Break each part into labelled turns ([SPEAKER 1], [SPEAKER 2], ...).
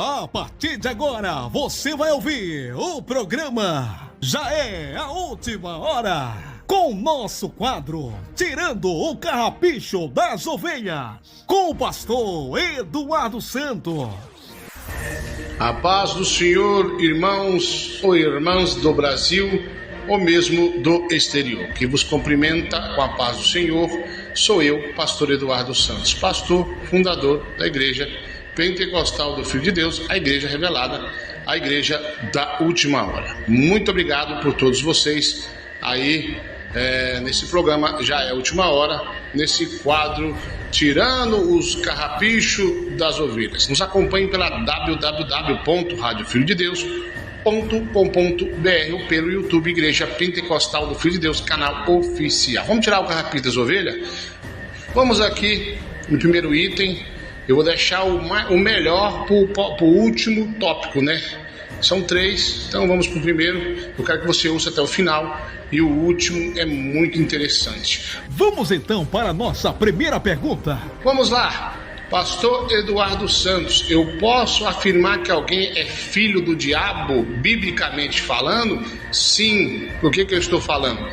[SPEAKER 1] A partir de agora, você vai ouvir o programa Já é a Última Hora, com o nosso quadro Tirando o Carrapicho das Ovelhas, com o pastor Eduardo Santos.
[SPEAKER 2] A paz do Senhor, irmãos ou irmãs do Brasil, ou mesmo do exterior. Que vos cumprimenta com a paz do Senhor, sou eu, pastor Eduardo Santos, pastor, fundador da Igreja Pentecostal do Filho de Deus, a Igreja Revelada, a Igreja da Última Hora. Muito obrigado por todos vocês aí nesse programa Já é a Última Hora, nesse quadro Tirando os Carrapichos das Ovelhas. Nos acompanhe pela www.radiofilhodedeus.com.br ou pelo YouTube Igreja Pentecostal do Filho de Deus, canal oficial. Vamos tirar o carrapicho das ovelhas? Vamos aqui no primeiro item. Eu vou deixar o melhor para o último tópico, né? São 3, então vamos para o primeiro. Eu quero que você ouça até o final. E o último é muito interessante.
[SPEAKER 1] Vamos então para a nossa primeira pergunta.
[SPEAKER 2] Vamos lá. Pastor Eduardo Santos, eu posso afirmar que alguém é filho do diabo, biblicamente falando? Sim. Por que eu estou falando?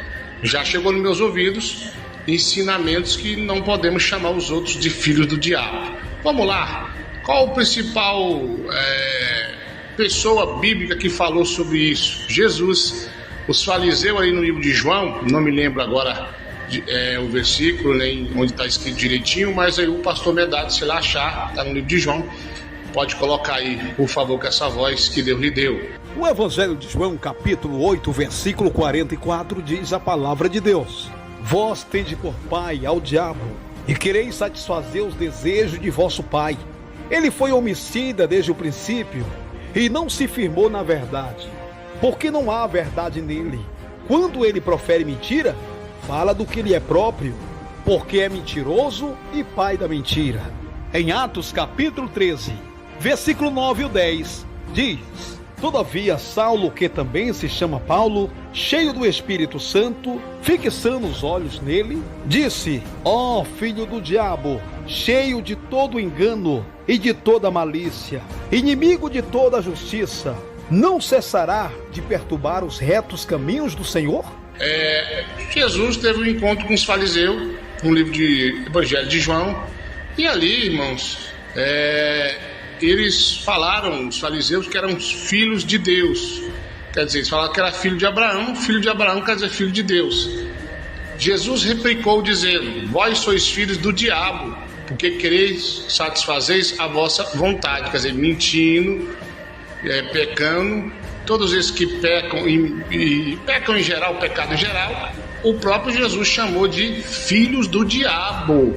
[SPEAKER 2] Já chegou nos meus ouvidos ensinamentos que não podemos chamar os outros de filhos do diabo. Vamos lá. Qual o principal pessoa bíblica que falou sobre isso? Jesus. Os fariseus aí no livro de João, não me lembro agora o versículo, nem onde está escrito direitinho, mas aí o pastor Medade, se lá achar, está no livro de João, pode colocar aí, por favor, com essa voz que Deus lhe deu.
[SPEAKER 1] O Evangelho de João, capítulo 8, versículo 44, diz a palavra de Deus: Vós tende por pai ao diabo, e quereis satisfazer os desejos de vosso pai. Ele foi homicida desde o princípio, e não se firmou na verdade, porque não há verdade nele. Quando ele profere mentira, fala do que lhe é próprio, porque é mentiroso e pai da mentira. Em Atos capítulo 13, versículo 9 e 10, diz: Todavia Saulo, que também se chama Paulo, cheio do Espírito Santo, fixando os olhos nele, disse: Ó filho do diabo, cheio de todo engano e de toda malícia, inimigo de toda justiça, não cessará de perturbar os retos caminhos do Senhor?
[SPEAKER 2] Jesus teve um encontro com os fariseus no livro de Evangelho de João, e ali, irmãos, eles falaram, os fariseus, que eram os filhos de Deus. Quer dizer, eles falaram que era filho de Abraão quer dizer filho de Deus. Jesus replicou dizendo: Vós sois filhos do diabo, porque quereis satisfazeis a vossa vontade. Quer dizer, mentindo, pecando. Todos esses que pecam e pecam em geral, pecado em geral, o próprio Jesus chamou de filhos do diabo.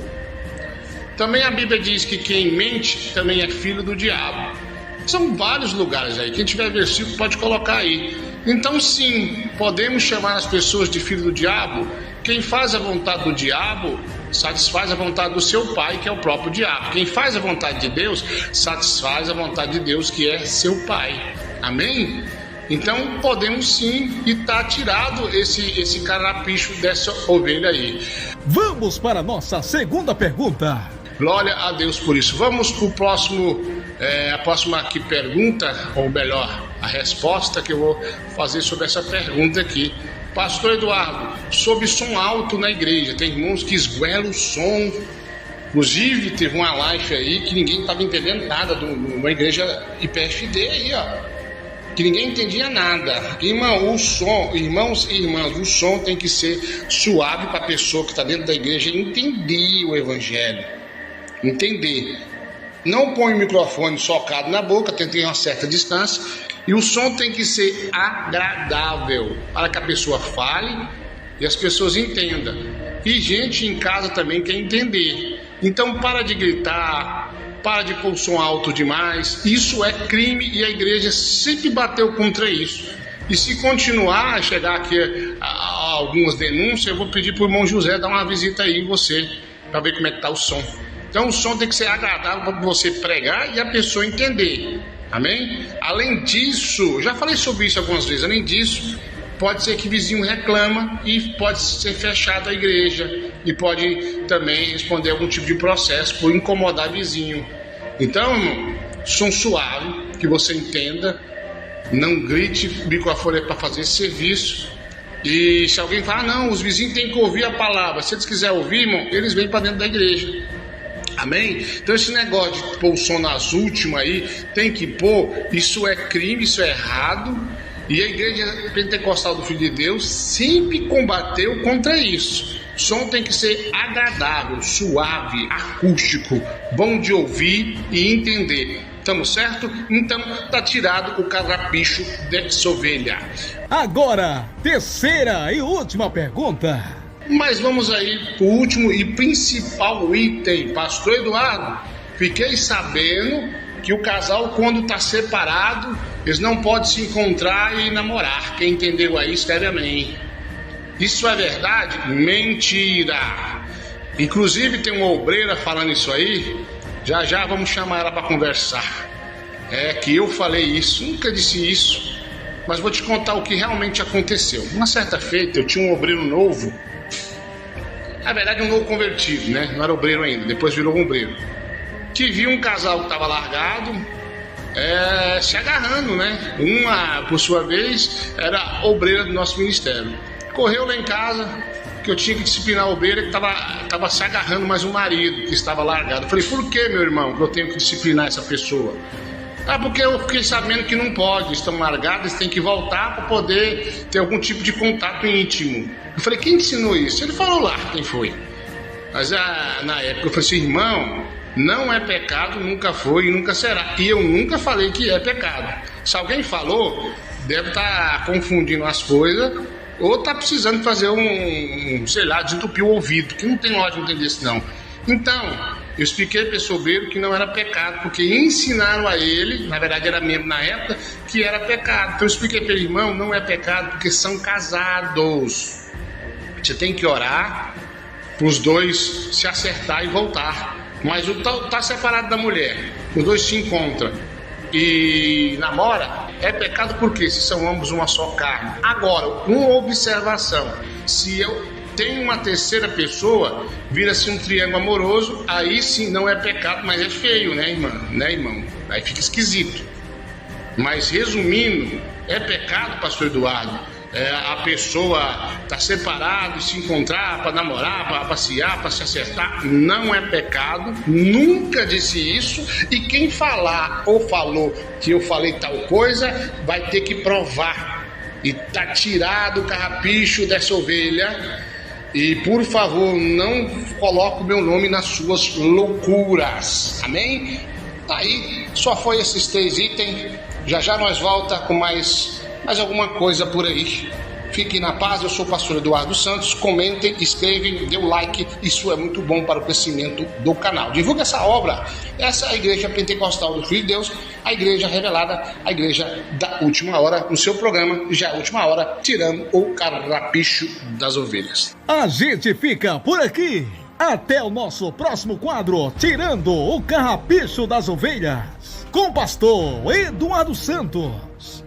[SPEAKER 2] Também a Bíblia diz que quem mente também é filho do diabo. São vários lugares aí. Quem tiver versículo pode colocar aí. Então sim, podemos chamar as pessoas de filho do diabo. Quem faz a vontade do diabo satisfaz a vontade do seu pai, que é o próprio diabo. Quem faz a vontade de Deus satisfaz a vontade de Deus, que é seu pai. Amém? Então podemos sim, e está tirado esse carrapicho dessa ovelha aí.
[SPEAKER 1] Vamos para a nossa segunda pergunta.
[SPEAKER 2] Glória a Deus por isso. Vamos para o próximo, a próxima aqui pergunta, ou melhor, a resposta que eu vou fazer sobre essa pergunta aqui. Pastor Eduardo, sobre som alto na igreja, tem irmãos que esguelam o som. Inclusive teve uma live aí que ninguém estava entendendo nada, de uma igreja IPFD aí, ó, que ninguém entendia nada. Irmãos e irmãs, o som tem que ser suave para a pessoa que está dentro da igreja entender o evangelho. Entender. Não põe o microfone socado na boca, tem que ter uma certa distância. E o som tem que ser agradável, para que a pessoa fale e as pessoas entendam. E gente em casa também quer entender. Então para de gritar, para de pôr o som alto demais. Isso é crime e a igreja sempre bateu contra isso. E se continuar a chegar aqui a algumas denúncias, eu vou pedir para o irmão José dar uma visita aí em você, para ver como é que está o som. Então o som tem que ser agradável para você pregar e a pessoa entender. Amém? Além disso, já falei sobre isso algumas vezes, além disso, pode ser que vizinho reclama e pode ser fechada a igreja e pode também responder algum tipo de processo por incomodar vizinho. Então, som suave, que você entenda, não grite, o microfone é para fazer esse serviço. E se alguém falar, não, os vizinhos têm que ouvir a palavra, se eles quiserem ouvir, irmão, eles vêm para dentro da igreja. Amém? Então esse negócio de pôr o som nas últimas aí, tem que pôr, isso é crime, isso é errado. E a igreja pentecostal do Filho de Deus sempre combateu contra isso. O som tem que ser agradável, suave, acústico, bom de ouvir e entender. Estamos certo? Então tá tirado o carrapicho dessa ovelha.
[SPEAKER 1] Agora, terceira e última pergunta.
[SPEAKER 2] Mas vamos aí para o último e principal item, Pastor Eduardo. Fiquei sabendo que o casal, quando está separado, eles não podem se encontrar e namorar. Quem entendeu aí, escreve amém. Isso é verdade? Mentira! Inclusive tem uma obreira falando isso aí. Já vamos chamar ela para conversar. É que eu falei isso, nunca disse isso. Mas vou te contar o que realmente aconteceu. Uma certa feita eu tinha um obreiro novo. Na verdade um novo convertido, né? Não era obreiro ainda, depois virou obreiro. Que viu um casal que estava largado se agarrando, né? Uma, por sua vez, era obreira do nosso ministério. Correu lá em casa que eu tinha que disciplinar a obreira que estava se agarrando mais um marido que estava largado. Eu falei, por que, meu irmão, que eu tenho que disciplinar essa pessoa? Porque eu fiquei sabendo que não pode, estão largados, eles têm que voltar para poder ter algum tipo de contato íntimo. Eu falei, quem ensinou isso? Ele falou lá quem foi. Mas na época eu falei assim, irmão, não é pecado, nunca foi e nunca será. E eu nunca falei que é pecado. Se alguém falou, deve estar confundindo as coisas ou está precisando fazer sei lá, desentupir o ouvido, que não tem lógica entender isso não. Então, eu expliquei para esse obreiro que não era pecado, porque ensinaram a ele, na verdade era membro na época, que era pecado. Então eu expliquei para ele, irmão, não é pecado porque são casados. Você tem que orar para os dois se acertar e voltar. Mas o tá separado da mulher, os dois se encontram e namora, é pecado porque se são ambos uma só carne. Agora, uma observação, se eu tenho uma terceira pessoa, vira-se um triângulo amoroso, aí sim não é pecado, mas é feio, né, irmão? Aí fica esquisito. Mas resumindo, é pecado, Pastor Eduardo, a pessoa tá separada e se encontrar para namorar, para passear, para se acertar, não é pecado, nunca disse isso, e quem falar ou falou que eu falei tal coisa, vai ter que provar, e tá tirado o carrapicho dessa ovelha. E por favor, não coloque o meu nome nas suas loucuras, amém? Aí, só foi esses 3 itens, já nós volta com mais alguma coisa por aí. Fiquem na paz, eu sou o pastor Eduardo Santos, comentem, escrevem, dê um like, isso é muito bom para o crescimento do canal. Divulga essa obra, essa é a Igreja Pentecostal do Filho de Deus, a Igreja Revelada, a Igreja da Última Hora, no seu programa, já é a Última Hora, tirando o carrapicho das ovelhas.
[SPEAKER 1] A gente fica por aqui, até o nosso próximo quadro, Tirando o Carrapicho das Ovelhas, com o pastor Eduardo Santos.